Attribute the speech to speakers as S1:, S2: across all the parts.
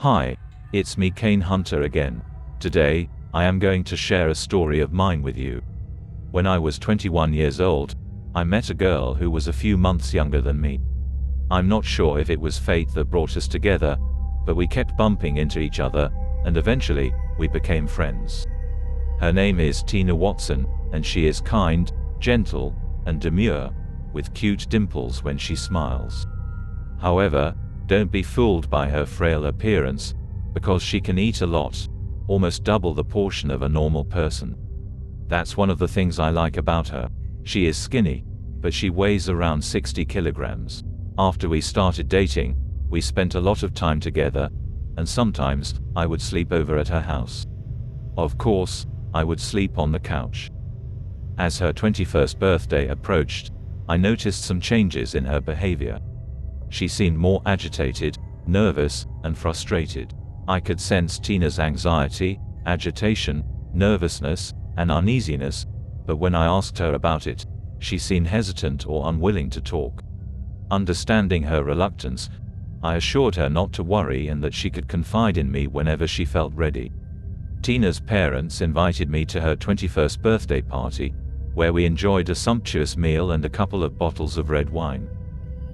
S1: Hi, it's me Kane Hunter again. Today, I am going to share a story of mine with you. When I was 21 years old, I met a girl who was a few months younger than me. I'm not sure if it was fate that brought us together, but we kept bumping into each other, and eventually, we became friends. Her name is Tina Watson, and she is kind, gentle, and demure, with cute dimples when she smiles. However, don't be fooled by her frail appearance, because she can eat a lot, almost double the portion of a normal person. That's one of the things I like about her. She is skinny, but she weighs around 60 kilograms. After we started dating, we spent a lot of time together, and sometimes, I would sleep over at her house. Of course, I would sleep on the couch. As her 21st birthday approached, I noticed some changes in her behavior. She seemed more agitated, nervous, and frustrated. I could sense Tina's anxiety, agitation, nervousness, and uneasiness, but when I asked her about it, she seemed hesitant or unwilling to talk. Understanding her reluctance, I assured her not to worry and that she could confide in me whenever she felt ready. Tina's parents invited me to her 21st birthday party, where we enjoyed a sumptuous meal and a couple of bottles of red wine.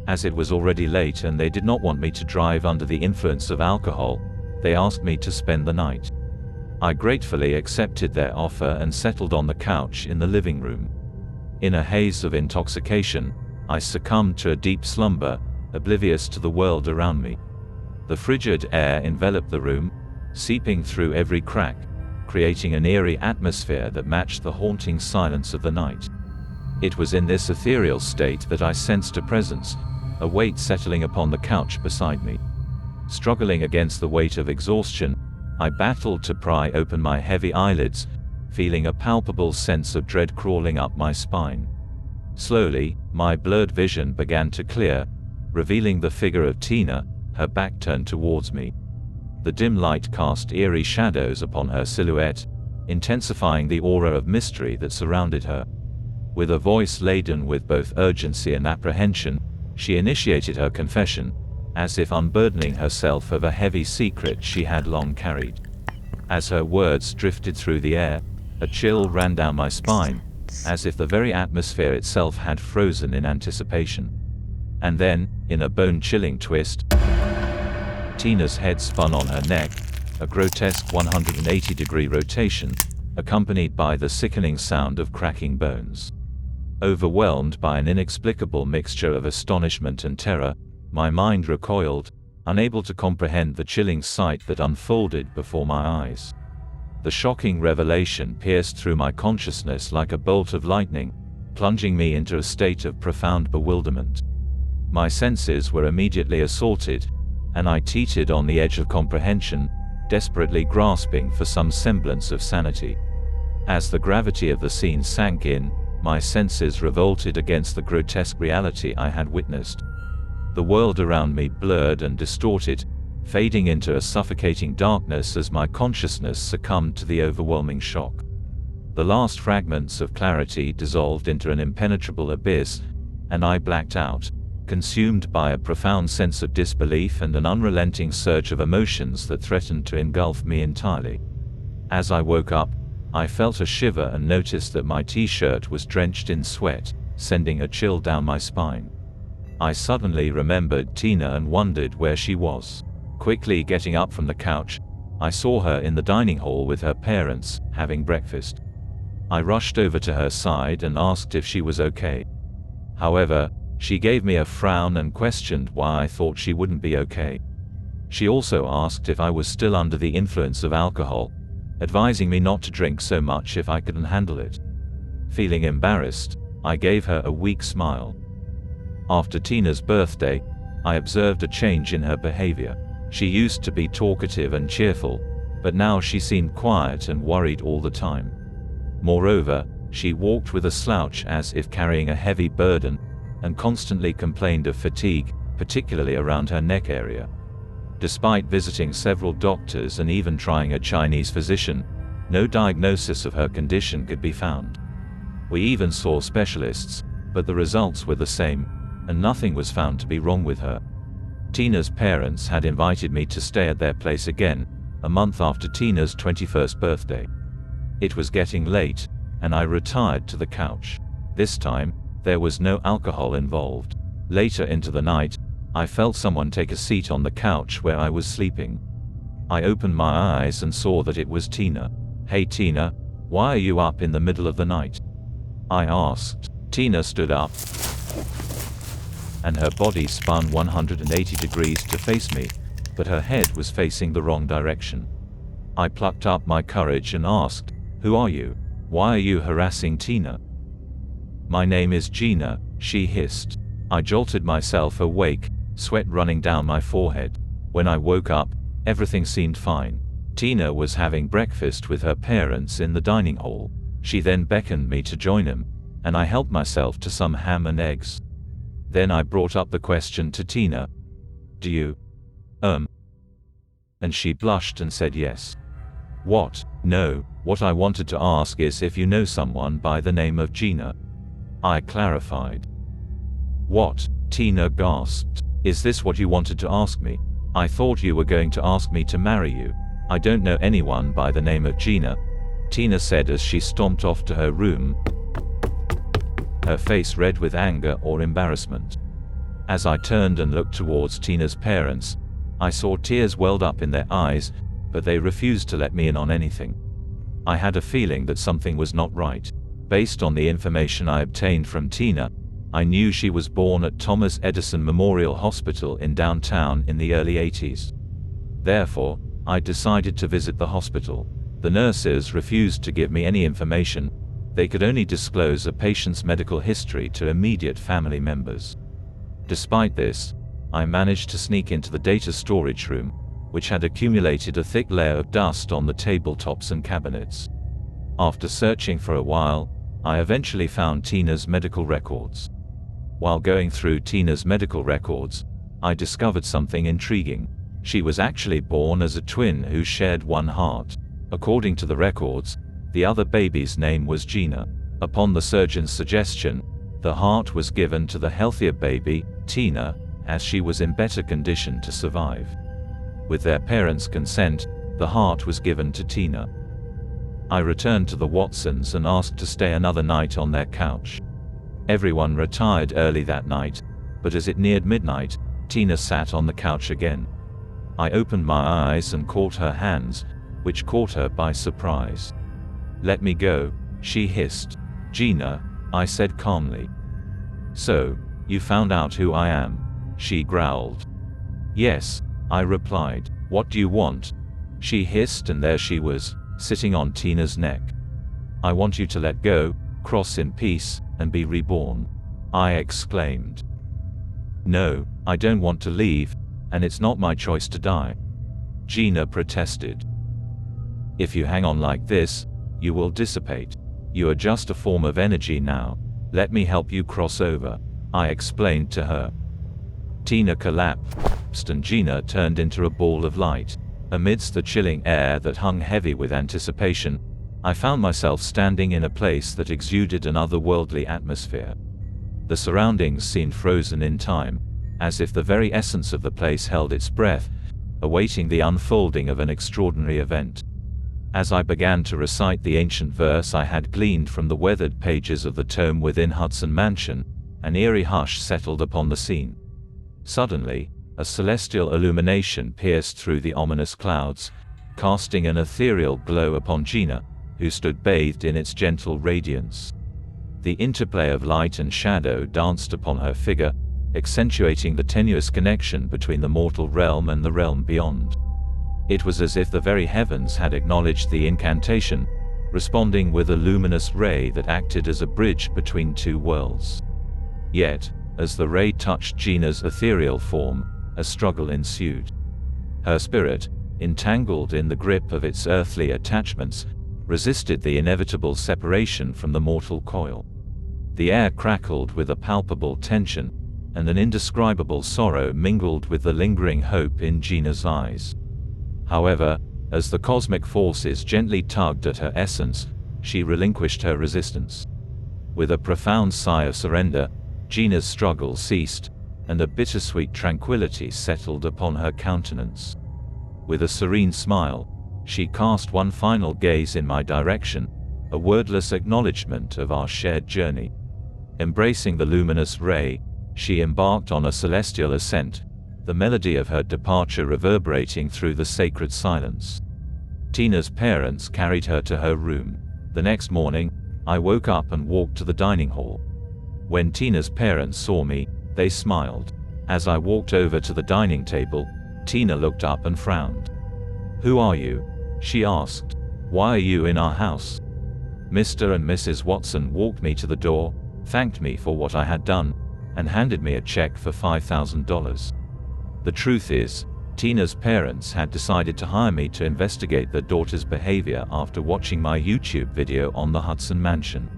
S1: As it was already late and they did not want me to drive under the influence of alcohol, they asked me to spend the night. I gratefully accepted their offer and settled on the couch in the living room. In a haze of intoxication, I succumbed to a deep slumber, oblivious to the world around me. The frigid air enveloped the room, seeping through every crack, creating an eerie atmosphere that matched the haunting silence of the night. It was in this ethereal state that I sensed a presence, a weight settling upon the couch beside me. Struggling against the weight of exhaustion, I battled to pry open my heavy eyelids, feeling a palpable sense of dread crawling up my spine. Slowly, my blurred vision began to clear, revealing the figure of Tina, her back turned towards me. The dim light cast eerie shadows upon her silhouette, intensifying the aura of mystery that surrounded her. With a voice laden with both urgency and apprehension, she initiated her confession, as if unburdening herself of a heavy secret she had long carried. As her words drifted through the air, a chill ran down my spine, as if the very atmosphere itself had frozen in anticipation. And then, in a bone-chilling twist, Tina's head spun on her neck, a grotesque 180-degree rotation, accompanied by the sickening sound of cracking bones. Overwhelmed by an inexplicable mixture of astonishment and terror, my mind recoiled, unable to comprehend the chilling sight that unfolded before my eyes. The shocking revelation pierced through my consciousness like a bolt of lightning, plunging me into a state of profound bewilderment. My senses were immediately assaulted, and I teetered on the edge of comprehension, desperately grasping for some semblance of sanity. As the gravity of the scene sank in, my senses revolted against the grotesque reality I had witnessed. The world around me blurred and distorted, fading into a suffocating darkness as my consciousness succumbed to the overwhelming shock. The last fragments of clarity dissolved into an impenetrable abyss, and I blacked out, consumed by a profound sense of disbelief and an unrelenting surge of emotions that threatened to engulf me entirely. As I woke up, I felt a shiver and noticed that my t-shirt was drenched in sweat, sending a chill down my spine. I suddenly remembered Tina and wondered where she was. Quickly getting up from the couch, I saw her in the dining hall with her parents, having breakfast. I rushed over to her side and asked if she was okay. However, she gave me a frown and questioned why I thought she wouldn't be okay. She also asked if I was still under the influence of alcohol, advising me not to drink so much if I couldn't handle it. Feeling embarrassed, I gave her a weak smile. After Tina's birthday, I observed a change in her behavior. She used to be talkative and cheerful, but now she seemed quiet and worried all the time. Moreover, she walked with a slouch as if carrying a heavy burden, and constantly complained of fatigue, particularly around her neck area. Despite visiting several doctors and even trying a Chinese physician, no diagnosis of her condition could be found. We even saw specialists, but the results were the same, and nothing was found to be wrong with her. Tina's parents had invited me to stay at their place again, a month after Tina's 21st birthday. It was getting late, and I retired to the couch. This time, there was no alcohol involved. Later into the night, I felt someone take a seat on the couch where I was sleeping. I opened my eyes and saw that it was Tina. "Hey Tina, why are you up in the middle of the night?" I asked. Tina stood up, and her body spun 180 degrees to face me, but her head was facing the wrong direction. I plucked up my courage and asked, "Who are you? Why are you harassing Tina?" "My name is Gina," she hissed. I jolted myself awake, sweat running down my forehead. When I woke up, everything seemed fine. Tina was having breakfast with her parents in the dining hall. She then beckoned me to join them, and I helped myself to some ham and eggs. Then I brought up the question to Tina. "Do you, And she blushed and said yes. "What? No, what I wanted to ask is if you know someone by the name of Gina," I clarified. "What?" Tina gasped. "Is this what you wanted to ask me? I thought you were going to ask me to marry you. I don't know anyone by the name of Gina," Tina said as she stomped off to her room, her face red with anger or embarrassment. As I turned and looked towards Tina's parents, I saw tears welled up in their eyes, but they refused to let me in on anything. I had a feeling that something was not right. Based on the information I obtained from Tina, I knew she was born at Thomas Edison Memorial Hospital in downtown in the early 80s. Therefore, I decided to visit the hospital. The nurses refused to give me any information. They could only disclose a patient's medical history to immediate family members. Despite this, I managed to sneak into the data storage room, which had accumulated a thick layer of dust on the tabletops and cabinets. After searching for a while, I eventually found Tina's medical records. While going through Tina's medical records, I discovered something intriguing. She was actually born as a twin who shared one heart. According to the records, the other baby's name was Gina. Upon the surgeon's suggestion, the heart was given to the healthier baby, Tina, as she was in better condition to survive. With their parents' consent, the heart was given to Tina. I returned to the Watsons and asked to stay another night on their couch. Everyone retired early that night, but as it neared midnight, Tina sat on the couch again. I opened my eyes and caught her hands, which caught her by surprise. "Let me go," she hissed. "Gina," I said calmly. "So, you found out who I am?" she growled. "Yes," I replied. "What do you want?" She hissed, and there she was, sitting on Tina's neck. "I want you to let go, cross in peace, and be reborn," I exclaimed. "No, I don't want to leave, and it's not my choice to die," Gina protested. "If you hang on like this, you will dissipate. You are just a form of energy now. Let me help you cross over," I explained to her. Tina collapsed and Gina turned into a ball of light. Amidst the chilling air that hung heavy with anticipation, I found myself standing in a place that exuded an otherworldly atmosphere. The surroundings seemed frozen in time, as if the very essence of the place held its breath, awaiting the unfolding of an extraordinary event. As I began to recite the ancient verse I had gleaned from the weathered pages of the tome within Hudson Mansion, an eerie hush settled upon the scene. Suddenly, a celestial illumination pierced through the ominous clouds, casting an ethereal glow upon Gina, who stood bathed in its gentle radiance. The interplay of light and shadow danced upon her figure, accentuating the tenuous connection between the mortal realm and the realm beyond. It was as if the very heavens had acknowledged the incantation, responding with a luminous ray that acted as a bridge between two worlds. Yet, as the ray touched Gina's ethereal form, a struggle ensued. Her spirit, entangled in the grip of its earthly attachments, resisted the inevitable separation from the mortal coil. The air crackled with a palpable tension, and an indescribable sorrow mingled with the lingering hope in Gina's eyes. However, as the cosmic forces gently tugged at her essence, she relinquished her resistance. With a profound sigh of surrender, Gina's struggle ceased, and a bittersweet tranquility settled upon her countenance. With a serene smile, she cast one final gaze in my direction, a wordless acknowledgement of our shared journey. Embracing the luminous ray, she embarked on a celestial ascent, the melody of her departure reverberating through the sacred silence. Tina's parents carried her to her room. The next morning, I woke up and walked to the dining hall. When Tina's parents saw me, they smiled. As I walked over to the dining table, Tina looked up and frowned. "Who are you?" she asked. "Why are you in our house?" Mr. and Mrs. Watson walked me to the door, thanked me for what I had done, and handed me a check for $5,000. The truth is, Tina's parents had decided to hire me to investigate their daughter's behavior after watching my YouTube video on the Hudson Mansion.